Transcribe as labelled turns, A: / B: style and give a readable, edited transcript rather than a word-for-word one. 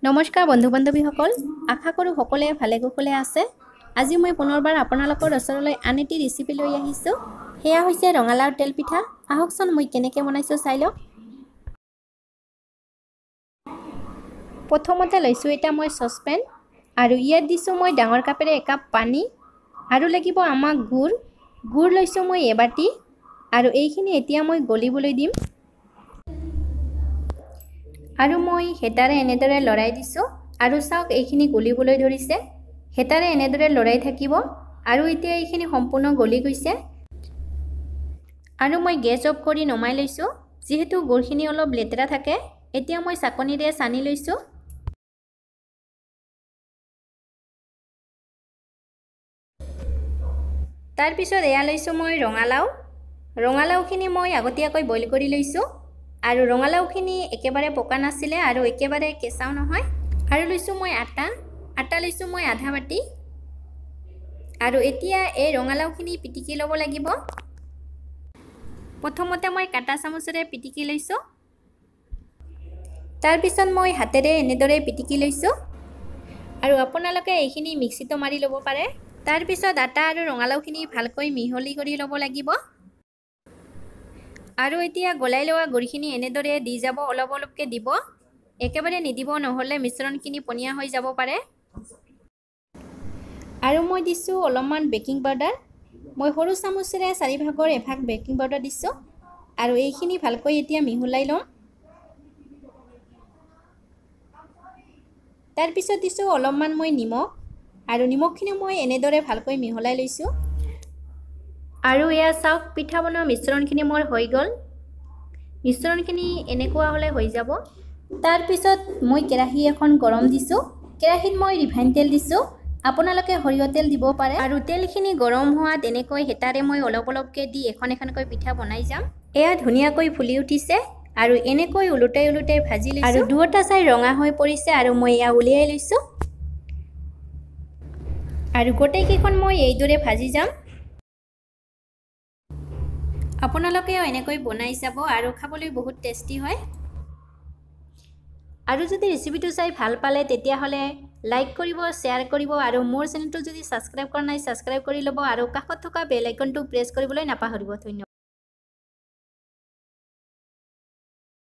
A: নমস্কাৰ বন্ধু বান্ধৱীসকল, আশা কৰোঁ সকলোৱে ভালে কুশলে আছে। আজি মই পুনৰবাৰ আপোনালোকৰ ওচৰলৈ আন এটি ৰেচিপি লৈ আহিছোঁ। সেয়া হৈছে ৰঙালাওৰ তেল পিঠা। আহকচোন মই কেনেকৈ বনাইছোঁ চাই লওক। প্ৰথমতে লৈছোঁ এটা মই চচপেন আৰু ইয়াত দিছোঁ মই ডাঙৰ কাপেৰে একাপ পানী আৰু লাগিব আমাক গুড় লৈছোঁ মই এবাটি আৰু এইখিনি এতিয়া মই গলিবলৈ দিম। আৰু মই হেতাৰে এনেদৰে লৰাই দিছোঁ আৰু চাওক এইখিনি গলিবলৈ ধৰিছে। হেতাৰে এনেদৰে লৰাই থাকিব আৰু এতিয়া এইখিনি সম্পূৰ্ণ গলি গৈছে। আৰু মই গেছ অফ কৰি নমাই লৈছোঁ, যিহেতু গুড়খিনি অলপ লেতেৰা থাকে। এতিয়া মই চাকনিৰে সানি লৈছোঁ। তাৰপিছত এয়া লৈছোঁ মই ৰঙালাওখিনি মই আগতীয়াকৈ বইল কৰি লৈছোঁ আৰু ৰঙালাওখিনি একেবাৰে পকা নাছিলে আৰু একেবাৰে কেঁচাও নহয়। আৰু লৈছোঁ মই আটা লৈছোঁ মই আধা বাটি। আৰু এতিয়া এই ৰঙালাওখিনি পিটিকি ল'ব লাগিব। প্ৰথমতে মই কাটা চামুচেৰে পিটিকি লৈছোঁ। তাৰপিছত মই হাতেৰে এনেদৰে পিটিকি লৈছোঁ আৰু আপোনালোকে এইখিনি মিক্সিতো মাৰি ল'ব পাৰে। তাৰপিছত আটা আৰু ৰঙালাওখিনি ভালকৈ মিহলি কৰি ল'ব লাগিব। আৰু এতিয়া গলাই লোৱা গুড়খিনি এনেদৰে দি যাব, অলপ অলপকৈ দিব, একেবাৰে নিদিব, নহ'লে মিশ্ৰণখিনি পনীয়া হৈ যাব পাৰে। আৰু মই দিছোঁ অলপমান বেকিং পাউডাৰ। মই সৰু চামুচেৰে 4 ভাগৰ এভাগ বেকিং পাউডাৰ দিছোঁ আৰু এইখিনি ভালকৈ এতিয়া মিহলাই ল'ম। তাৰপিছত দিছোঁ অলপমান মই নিমখ আৰু নিমখখিনি মই এনেদৰে ভালকৈ মিহলাই লৈছোঁ। আৰু এয়া চাওক, পিঠা বনোৱা মিশ্ৰণখিনি মোৰ হৈ গ'ল। মিশ্ৰণখিনি এনেকুৱা হ'লে হৈ যাব। তাৰপিছত মই কেৰাহী এখন গৰম দিছোঁ। কেৰাহীত মই ৰিফাইন তেল দিছোঁ, আপোনালোকে সৰিয়হ তেল দিব পাৰে। আৰু তেলখিনি গৰম হোৱাত এনেকৈ হেতাৰে মই অলপ অলপকৈ দি এখন এখনকৈ পিঠা বনাই যাম। এয়া ধুনীয়াকৈ ফুলি উঠিছে আৰু এনেকৈ ওলোটাই ভাজি লৈছোঁ। আৰু দুয়োটা চাই ৰঙা হৈ পৰিছে আৰু মই এয়া উলিয়াই লৈছোঁ। আৰু গোটেইকেইখন মই এইদৰে ভাজি যাম। আপোনালোকেও এনেকৈ বনাই চাব আৰু খাবলৈ বহুত টেষ্টি হয়। আৰু যদি ৰেচিপিটো চাই ভাল পালে তেতিয়াহ'লে লাইক কৰিব, শ্বেয়াৰ কৰিব আৰু মোৰ চেনেলটো যদি ছাবস্ক্ৰাইব কৰা নাই ছাবস্ক্ৰাইব কৰি ল'ব আৰু কাষত থকা বেল আইকনটো প্ৰেছ কৰিবলৈ নাপাহৰিব। ধন্যবাদ।